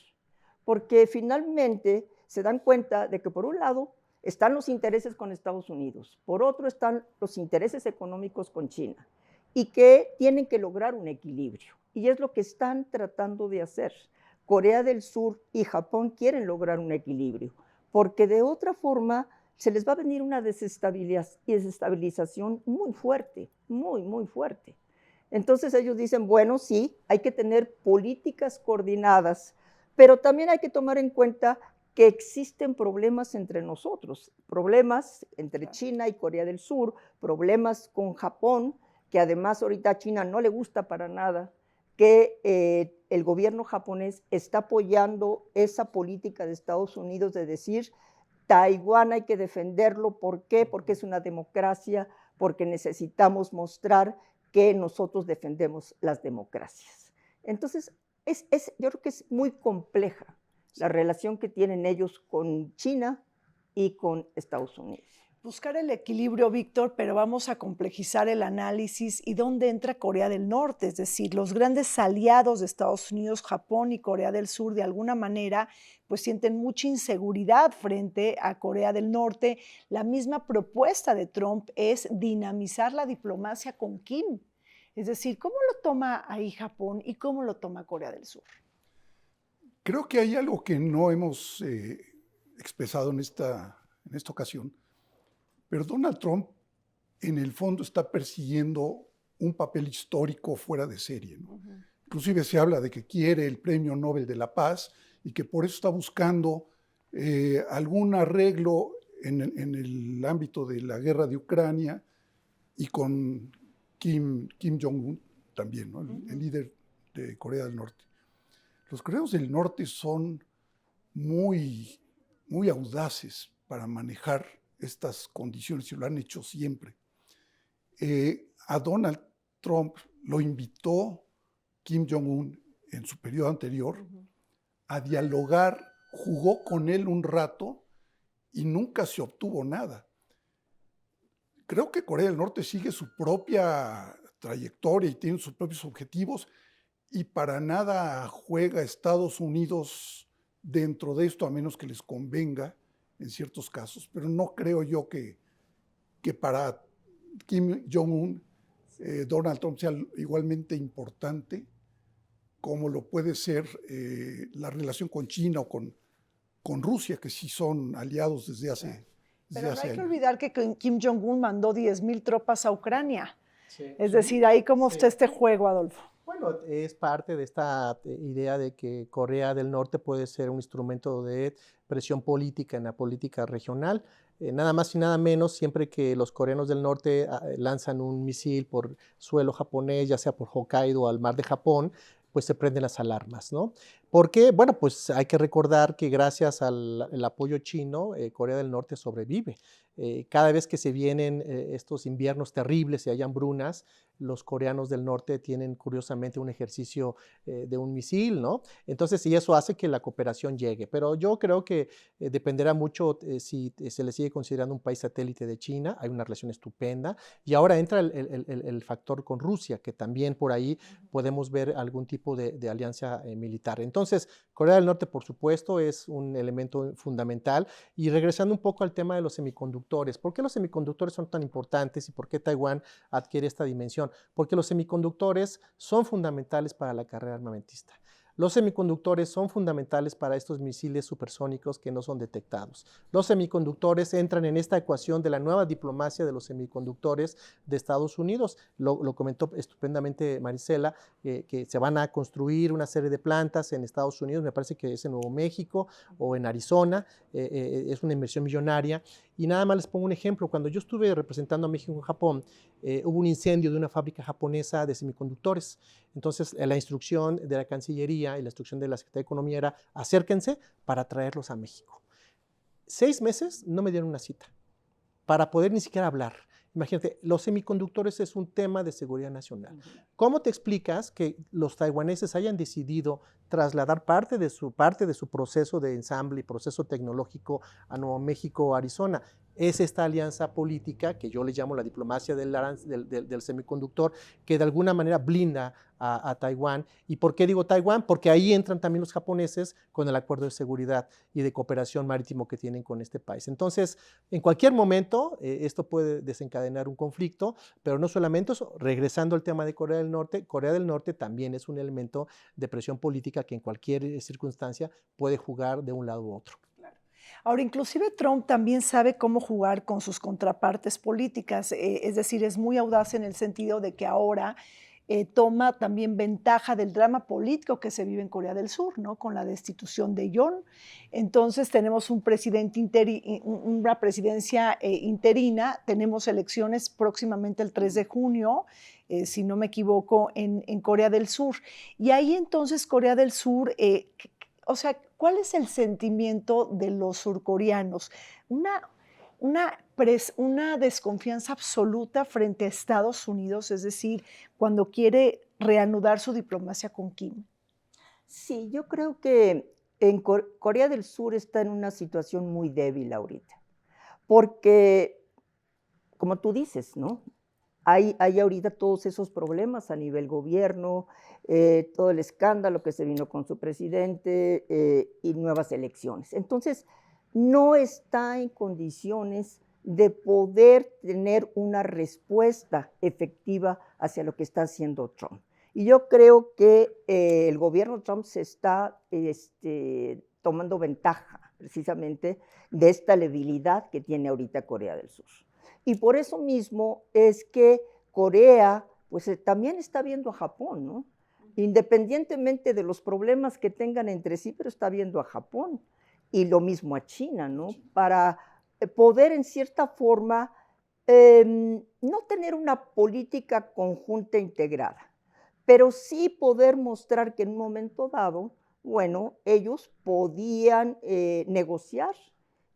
porque finalmente se dan cuenta de que por un lado están los intereses con Estados Unidos, por otro están los intereses económicos con China, y que tienen que lograr un equilibrio. Y es lo que están tratando de hacer. Corea del Sur y Japón quieren lograr un equilibrio, porque de otra forma se les va a venir una desestabilización muy fuerte, muy, muy fuerte. Entonces ellos dicen, bueno, sí, hay que tener políticas coordinadas, pero también hay que tomar en cuenta que existen problemas entre nosotros, problemas entre China y Corea del Sur, problemas con Japón, que además ahorita a China no le gusta para nada, que el gobierno japonés está apoyando esa política de Estados Unidos de decir, Taiwán hay que defenderlo, ¿por qué? Porque es una democracia, porque necesitamos mostrar que nosotros defendemos las democracias. Entonces, yo creo que es muy compleja la relación que tienen ellos con China y con Estados Unidos. Buscar el equilibrio, Víctor, pero vamos a complejizar el análisis y dónde entra Corea del Norte, es decir, los grandes aliados de Estados Unidos, Japón y Corea del Sur, de alguna manera, pues sienten mucha inseguridad frente a Corea del Norte. La misma propuesta de Trump es dinamizar la diplomacia con Kim. Es decir, ¿cómo lo toma ahí Japón y cómo lo toma Corea del Sur? Creo que hay algo que no hemos expresado en esta ocasión, pero Donald Trump en el fondo está persiguiendo un papel histórico fuera de serie, ¿no? Inclusive se habla de que quiere el Premio Nobel de la Paz y que por eso está buscando algún arreglo en el ámbito de la guerra de Ucrania y con Kim Jong-un también, ¿no? El líder de Corea del Norte. Los coreanos del norte son muy, muy audaces para manejar estas condiciones y lo han hecho siempre. A Donald Trump lo invitó Kim Jong-un en su periodo anterior a dialogar, jugó con él un rato y nunca se obtuvo nada. Creo que Corea del Norte sigue su propia trayectoria y tiene sus propios objetivos, y para nada juega Estados Unidos dentro de esto, a menos que les convenga en ciertos casos. Pero no creo yo que para Kim Jong-un Donald Trump sea igualmente importante como lo puede ser la relación con China o con Rusia, que sí son aliados desde hace años. Pero no hay que olvidar que Kim Jong-un mandó 10,000 tropas a Ucrania. Sí. Es decir, ahí cómo está este juego, Adolfo. Bueno, es parte de esta idea de que Corea del Norte puede ser un instrumento de presión política en la política regional. Nada más y nada menos, siempre que los coreanos del norte lanzan un misil por suelo japonés, ya sea por Hokkaido o al mar de Japón, pues se prenden las alarmas, ¿no? ¿Por qué? Bueno, pues hay que recordar que gracias al apoyo chino, Corea del Norte sobrevive. Cada vez que se vienen estos inviernos terribles y hay hambrunas, los coreanos del norte tienen curiosamente un ejercicio de un misil, ¿no? Entonces, y eso hace que la cooperación llegue. Pero yo creo que dependerá mucho si se le sigue considerando un país satélite de China. Hay una relación estupenda. Y ahora entra el factor con Rusia, que también por ahí podemos ver algún tipo de alianza militar. Entonces, Corea del Norte, por supuesto, es un elemento fundamental. Y regresando un poco al tema de los semiconductores, ¿por qué los semiconductores son tan importantes y por qué Taiwán adquiere esta dimensión? Porque los semiconductores son fundamentales para la carrera armamentista. Los semiconductores son fundamentales para estos misiles supersónicos que no son detectados. Los semiconductores entran en esta ecuación de la nueva diplomacia de los semiconductores de Estados Unidos. Lo comentó estupendamente Marisela, que se van a construir una serie de plantas en Estados Unidos, me parece que es en Nuevo México o en Arizona, es una inversión millonaria. Y nada más les pongo un ejemplo, cuando yo estuve representando a México en Japón, hubo un incendio de una fábrica japonesa de semiconductores. Entonces, la instrucción de la Cancillería y la instrucción de la Secretaría de Economía era acérquense para traerlos a México. 6 meses no me dieron una cita para poder ni siquiera hablar. Imagínate, los semiconductores es un tema de seguridad nacional. ¿Cómo te explicas que los taiwaneses hayan decidido trasladar parte de su proceso de ensamble y proceso tecnológico a Nuevo México o Arizona? Es esta alianza política que yo le llamo la diplomacia del semiconductor, que de alguna manera blinda a Taiwán. ¿Y por qué digo Taiwán? Porque ahí entran también los japoneses con el acuerdo de seguridad y de cooperación marítimo que tienen con este país. Entonces, en cualquier momento, esto puede desencadenar un conflicto, pero no solamente eso, regresando al tema de Corea del Norte también es un elemento de presión política que en cualquier circunstancia puede jugar de un lado u otro. Ahora, inclusive Trump también sabe cómo jugar con sus contrapartes políticas, es decir, es muy audaz en el sentido de que ahora toma también ventaja del drama político que se vive en Corea del Sur, ¿no? Con la destitución de Yoon. Entonces tenemos un presidente una presidencia interina, tenemos elecciones próximamente el 3 de junio, si no me equivoco, en Corea del Sur. Y ahí entonces Corea del Sur, o sea, ¿cuál es el sentimiento de los surcoreanos? Una desconfianza absoluta frente a Estados Unidos, es decir, cuando quiere reanudar su diplomacia con Kim. Sí, yo creo que en Corea del Sur está en una situación muy débil ahorita, porque, como tú dices, ¿no? Hay ahorita todos esos problemas a nivel gobierno, todo el escándalo que se vino con su presidente y nuevas elecciones. Entonces, no está en condiciones de poder tener una respuesta efectiva hacia lo que está haciendo Trump. Y yo creo que el gobierno Trump se está tomando ventaja precisamente de esta debilidad que tiene ahorita Corea del Sur. Y por eso mismo es que Corea pues, también está viendo a Japón, ¿no? Independientemente de los problemas que tengan entre sí, pero está viendo a Japón. Y lo mismo a China, ¿no? Para poder en cierta forma no tener una política conjunta integrada, pero sí poder mostrar que en un momento dado, bueno, ellos podían negociar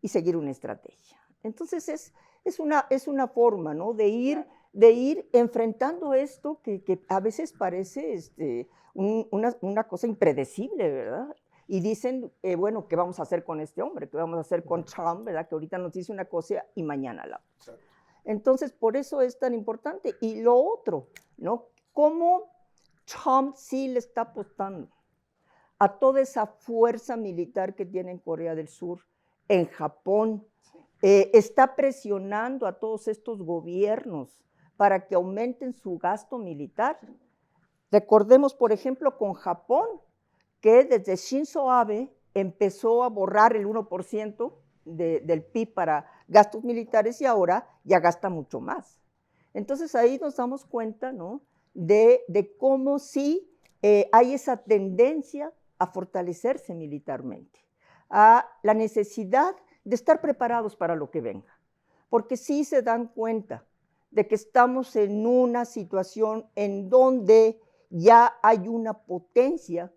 y seguir una estrategia. Entonces es una forma, ¿no? de ir enfrentando esto que a veces parece una cosa impredecible, ¿verdad? Y dicen, bueno, ¿qué vamos a hacer con este hombre? ¿Qué vamos a hacer con Trump? ¿Verdad? Que ahorita nos dice una cosa y mañana la otra. Entonces, por eso es tan importante. Y lo otro, ¿no? Cómo Trump sí le está apostando a toda esa fuerza militar que tiene en Corea del Sur, en Japón. Está presionando a todos estos gobiernos para que aumenten su gasto militar. Recordemos, por ejemplo, con Japón, que desde Shinzo Abe empezó a borrar el 1% del PIB para gastos militares y ahora ya gasta mucho más. Entonces ahí nos damos cuenta, ¿no? de cómo sí hay esa tendencia a fortalecerse militarmente, a la necesidad de estar preparados para lo que venga, porque sí se dan cuenta de que estamos en una situación en donde ya hay una potencia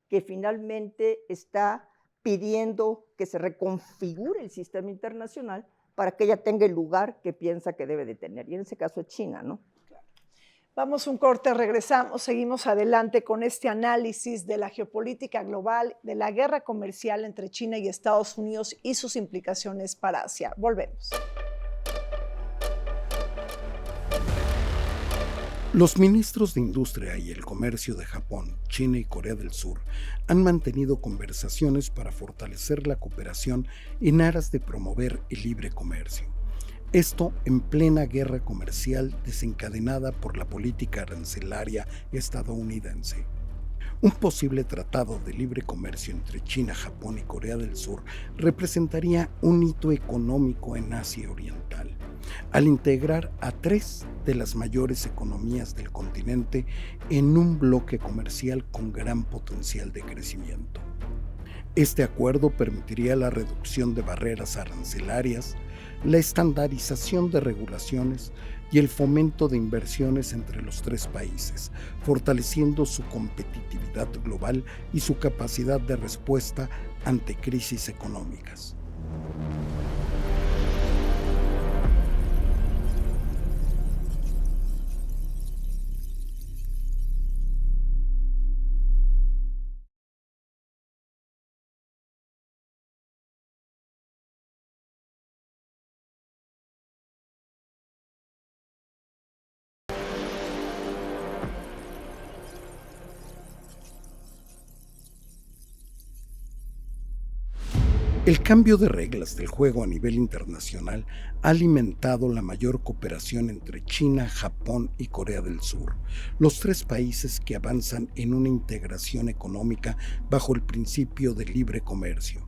que finalmente está pidiendo que se reconfigure el sistema internacional para que ella tenga el lugar que piensa que debe de tener. Y en ese caso es China, ¿no? Vamos un corte, regresamos, seguimos adelante con este análisis de la geopolítica global, de la guerra comercial entre China y Estados Unidos y sus implicaciones para Asia. Volvemos. Los ministros de Industria y el Comercio de Japón, China y Corea del Sur han mantenido conversaciones para fortalecer la cooperación en aras de promover el libre comercio. Esto en plena guerra comercial desencadenada por la política arancelaria estadounidense. Un posible tratado de libre comercio entre China, Japón y Corea del Sur representaría un hito económico en Asia Oriental, al integrar a 3 de las mayores economías del continente en un bloque comercial con gran potencial de crecimiento. Este acuerdo permitiría la reducción de barreras arancelarias, la estandarización de regulaciones y el fomento de inversiones entre los 3 países, fortaleciendo su competitividad global y su capacidad de respuesta ante crisis económicas. El cambio de reglas del juego a nivel internacional ha alimentado la mayor cooperación entre China, Japón y Corea del Sur, los 3 países que avanzan en una integración económica bajo el principio de libre comercio.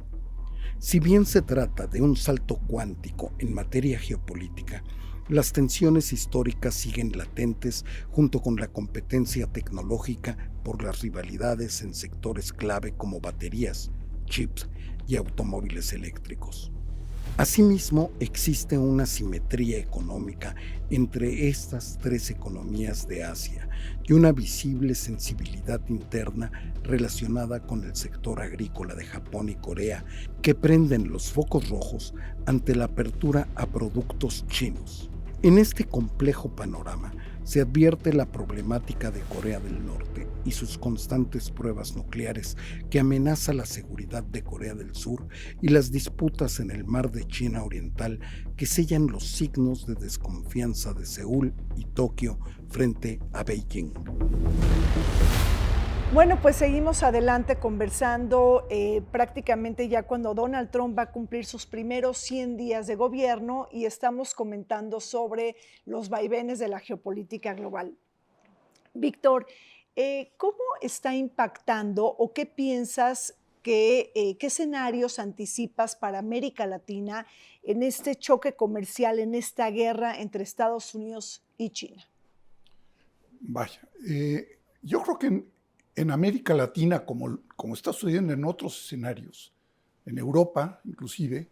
Si bien se trata de un salto cuántico en materia geopolítica, las tensiones históricas siguen latentes junto con la competencia tecnológica por las rivalidades en sectores clave como baterías, chips y automóviles eléctricos. Asimismo, existe una simetría económica entre estas 3 economías de Asia y una visible sensibilidad interna relacionada con el sector agrícola de Japón y Corea, que prenden los focos rojos ante la apertura a productos chinos. En este complejo panorama se advierte la problemática de Corea del Norte y sus constantes pruebas nucleares que amenaza la seguridad de Corea del Sur y las disputas en el mar de China Oriental que sellan los signos de desconfianza de Seúl y Tokio frente a Beijing. Bueno, pues seguimos adelante conversando prácticamente ya cuando Donald Trump va a cumplir sus primeros 100 días de gobierno y estamos comentando sobre los vaivenes de la geopolítica global. Víctor, ¿cómo está impactando o qué piensas qué escenarios anticipas para América Latina en este choque comercial, en esta guerra entre Estados Unidos y China? Vaya, yo creo que en América Latina, como está sucediendo en otros escenarios, en Europa inclusive,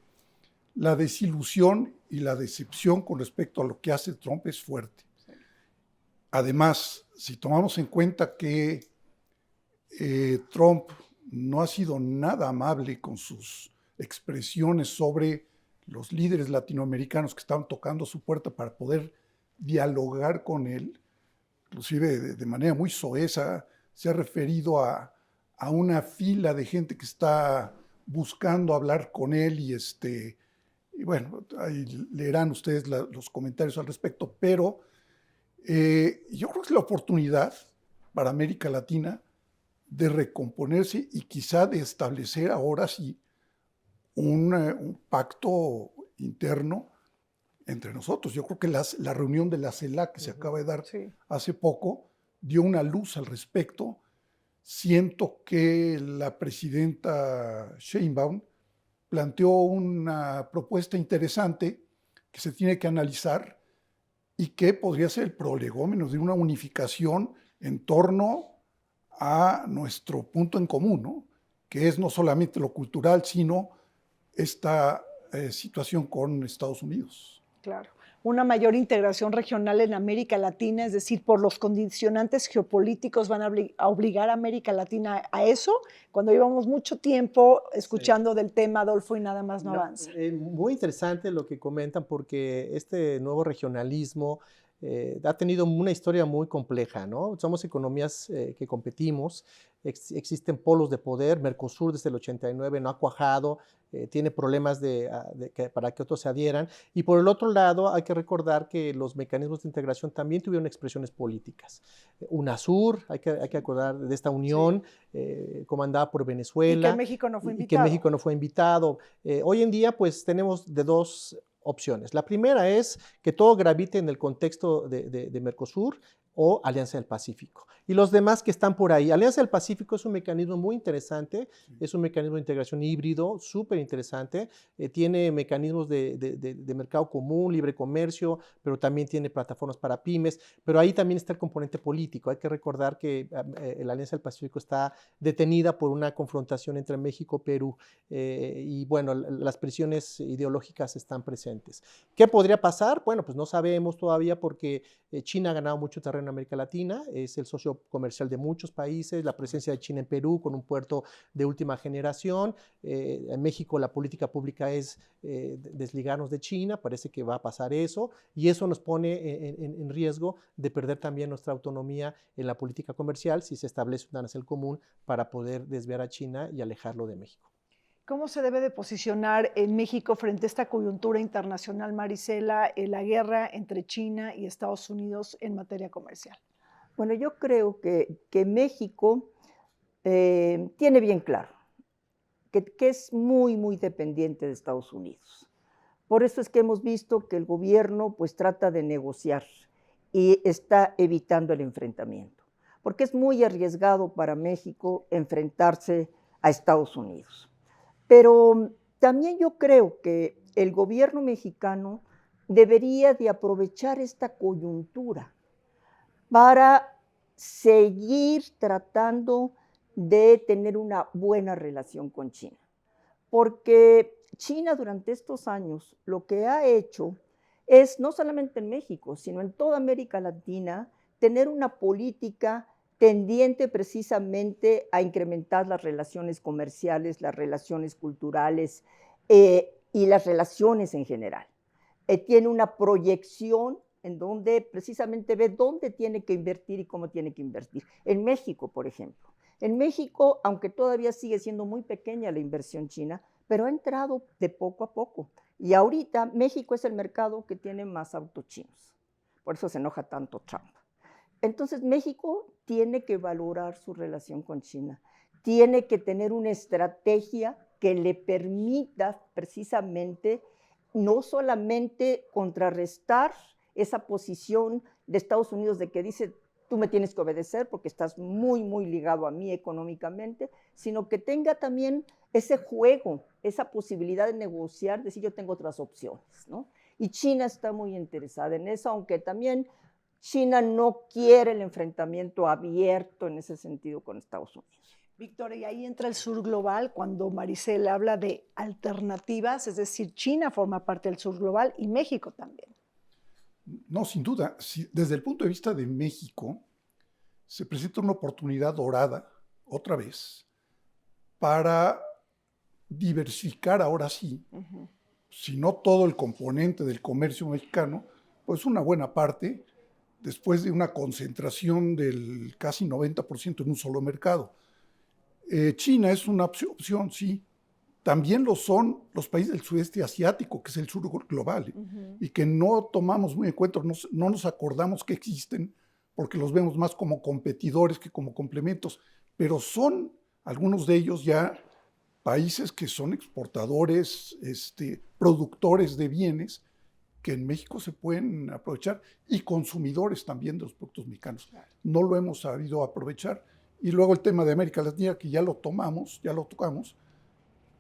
la desilusión y la decepción con respecto a lo que hace Trump es fuerte. Además, si tomamos en cuenta que Trump no ha sido nada amable con sus expresiones sobre los líderes latinoamericanos que estaban tocando su puerta para poder dialogar con él, inclusive de manera muy soeza, se ha referido a una fila de gente que está buscando hablar con él y bueno, ahí leerán ustedes los comentarios al respecto, pero yo creo que es la oportunidad para América Latina de recomponerse y quizá de establecer ahora sí un pacto interno entre nosotros. Yo creo que la reunión de la CELAC que se acaba de dar hace poco dio una luz al respecto. Siento que la presidenta Sheinbaum planteó una propuesta interesante que se tiene que analizar y que podría ser el prolegómeno de una unificación en torno a nuestro punto en común, ¿no? Que es no solamente lo cultural, sino esta situación con Estados Unidos. Claro. Una mayor integración regional en América Latina, es decir, por los condicionantes geopolíticos van a obligar a América Latina a eso, cuando llevamos mucho tiempo escuchando del tema, Adolfo, y nada más no avanza. Muy interesante lo que comentan, porque este nuevo regionalismo ha tenido una historia muy compleja, ¿no? Somos economías que competimos, existen polos de poder, Mercosur desde el 89 no ha cuajado, tiene problemas para que otros se adhieran, y por el otro lado hay que recordar que los mecanismos de integración también tuvieron expresiones políticas. UNASUR, hay que acordar de esta unión comandada por Venezuela. Y que México no fue invitado. Y que México no fue invitado. Hoy en día pues tenemos de dos opciones. La primera es que todo gravite en el contexto de Mercosur o Alianza del Pacífico. Y los demás que están por ahí. Alianza del Pacífico es un mecanismo muy interesante, es un mecanismo de integración híbrido, súper interesante, tiene mecanismos de mercado común, libre comercio, pero también tiene plataformas para pymes, pero ahí también está el componente político. Hay que recordar que la Alianza del Pacífico está detenida por una confrontación entre México y Perú, y bueno, las presiones ideológicas están presentes. ¿Qué podría pasar? Bueno, pues no sabemos todavía, porque China ha ganado mucho terreno en América Latina, es el socio comercial de muchos países, la presencia de China en Perú con un puerto de última generación. En México la política pública es desligarnos de China, parece que va a pasar eso, y eso nos pone en riesgo de perder también nuestra autonomía en la política comercial si se establece un arancel común para poder desviar a China y alejarlo de México. ¿Cómo se debe de posicionar en México frente a esta coyuntura internacional, Marisela, la guerra entre China y Estados Unidos en materia comercial? Bueno, yo creo que México tiene bien claro que es muy, muy dependiente de Estados Unidos. Por eso es que hemos visto que el gobierno pues trata de negociar y está evitando el enfrentamiento, porque es muy arriesgado para México enfrentarse a Estados Unidos. Pero también yo creo que el gobierno mexicano debería de aprovechar esta coyuntura para seguir tratando de tener una buena relación con China. Porque China durante estos años lo que ha hecho es, no solamente en México, sino en toda América Latina, tener una política tendiente precisamente a incrementar las relaciones comerciales, las relaciones culturales y las relaciones en general. Tiene una proyección en donde precisamente ve dónde tiene que invertir y cómo tiene que invertir. En México, por ejemplo. En México, aunque todavía sigue siendo muy pequeña la inversión china, pero ha entrado de poco a poco. Y ahorita México es el mercado que tiene más autos chinos. Por eso se enoja tanto Trump. Entonces México tiene que valorar su relación con China, tiene que tener una estrategia que le permita precisamente no solamente contrarrestar esa posición de Estados Unidos de que dice tú me tienes que obedecer porque estás muy, muy ligado a mí económicamente, sino que tenga también ese juego, esa posibilidad de negociar, decir yo tengo otras opciones, ¿no? Y China está muy interesada en eso, aunque también China no quiere el enfrentamiento abierto en ese sentido con Estados Unidos. Víctor, y ahí entra el sur global cuando Maricela habla de alternativas, es decir, China forma parte del sur global y México también. No, sin duda. Desde el punto de vista de México, se presenta una oportunidad dorada, otra vez, para diversificar ahora sí, si no todo el componente del comercio mexicano, pues una buena parte, después de una concentración del casi 90% en un solo mercado. China es una opción, sí. También lo son los países del sudeste asiático, que es el sur global, y que no tomamos muy en cuenta, no nos acordamos que existen, porque los vemos más como competidores que como complementos, pero son algunos de ellos ya países que son exportadores, productores de bienes, que en México se pueden aprovechar, y consumidores también de los productos mexicanos. No lo hemos sabido aprovechar. Y luego el tema de América Latina, que ya lo tocamos,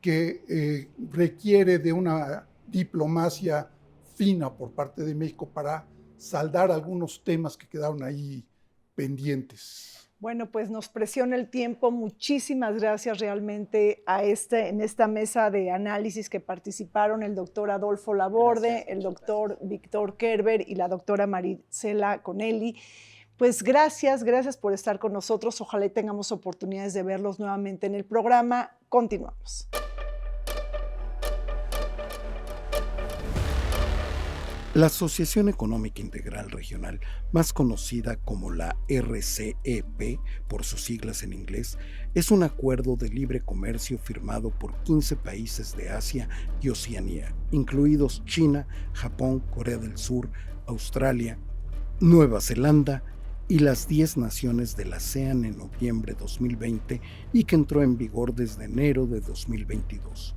que requiere de una diplomacia fina por parte de México para saldar algunos temas que quedaron ahí pendientes. Bueno, pues nos presiona el tiempo. Muchísimas gracias realmente en esta mesa de análisis que participaron el doctor Adolfo Laborde, el doctor Víctor Kerber y la doctora Marisela Conelli. Pues gracias por estar con nosotros. Ojalá y tengamos oportunidades de verlos nuevamente en el programa. Continuamos. La Asociación Económica Integral Regional, más conocida como la RCEP por sus siglas en inglés, es un acuerdo de libre comercio firmado por 15 países de Asia y Oceanía, incluidos China, Japón, Corea del Sur, Australia, Nueva Zelanda y las 10 naciones de la ASEAN en noviembre de 2020 y que entró en vigor desde enero de 2022.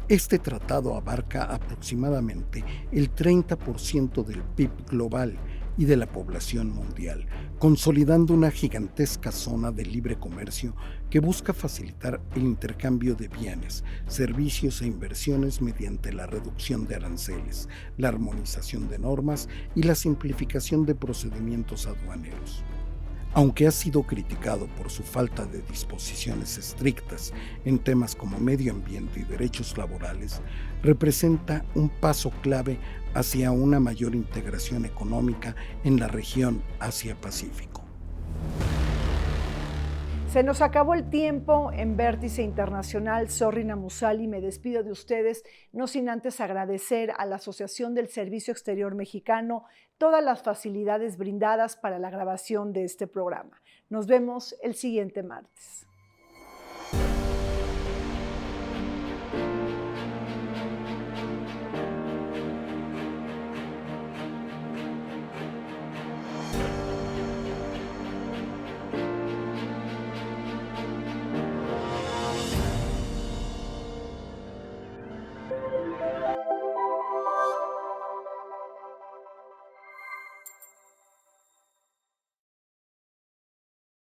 Este tratado abarca aproximadamente el 30% del PIB global y de la población mundial, consolidando una gigantesca zona de libre comercio que busca facilitar el intercambio de bienes, servicios e inversiones mediante la reducción de aranceles, la armonización de normas y la simplificación de procedimientos aduaneros. Aunque ha sido criticado por su falta de disposiciones estrictas en temas como medio ambiente y derechos laborales, representa un paso clave hacia una mayor integración económica en la región Asia-Pacífico. Se nos acabó el tiempo en Vértice Internacional. Soy Rina Musali, me despido de ustedes, no sin antes agradecer a la Asociación del Servicio Exterior Mexicano todas las facilidades brindadas para la grabación de este programa. Nos vemos el siguiente martes.